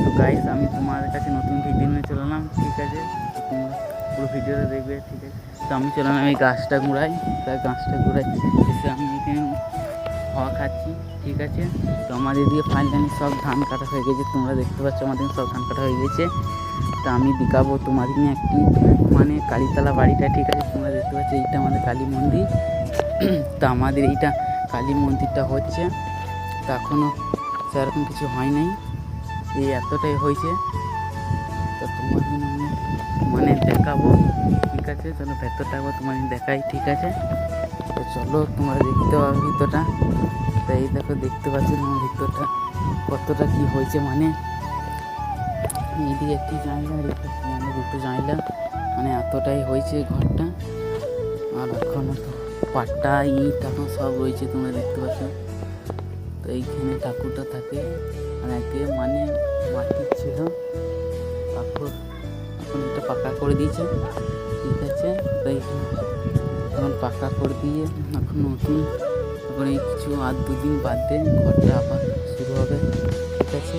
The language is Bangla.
তো গাইস, আমি তোমাদের কাছে নতুন ভিডিও নিয়ে চলে এলাম, ঠিক আছে? তো তোমরা পুরো ভিডিওটা দেখবে, ঠিক আছে? তো আমি চলে এলাম এই গাছটা ঘুরাই, তাই গাছটা ঘুরাই এসে আমি এখানে হাওয়া খাচ্ছি, ঠিক আছে? তো আমাদের এদিকে ফাইনালি সব ধান কাটা হয়ে গেছে, তোমরা দেখতে পাচ্ছ আমাদের সব ধান কাটা হয়ে গেছে। তো আমি দেখাবো তোমাদের নিয়ে একটি মানে কালীতলা বাড়িটা, ঠিক আছে? তোমরা দেখতে পাচ্ছ এইটা আমাদের কালী মন্দির। তো আমাদের এইটা কালী মন্দিরটা হচ্ছে, তো এখনও সেরকম কিছু হয় নাই, এই এতটাই হয়েছে। তো তোমাদের আমি মানে দেখাবো, ঠিক আছে? চলো ভেতরটা একবার তোমাদের দেখাই, ঠিক আছে? তো চলো তোমরা দেখতে পাবে ভিতরটা। তো এই দেখো, দেখতে পাচ্ছি তোমার ভিতরটা কতটা কি হয়েছে, মানে এইদিকে একটি জানলা, মানে দুটো জানলা, মানে এতটাই হয়েছে ঘরটা। আর এখনও তো পাট্টা ইট এখন সব রয়েছে, তোমরা দেখতে পাচ্ছ। তো এইখানে ঠাকুরটা থাকে, আর আগে মানে মাটির ছিল, তারপর এখন এটা পাকা করে দিয়েছে, ঠিক আছে? তো এইখানে এখন পাকা করে দিয়ে এখন নতুন, এখন এই কিছু আর দুদিন বাদ দিয়ে ঘরটা আবার শুরু হবে, ঠিক আছে?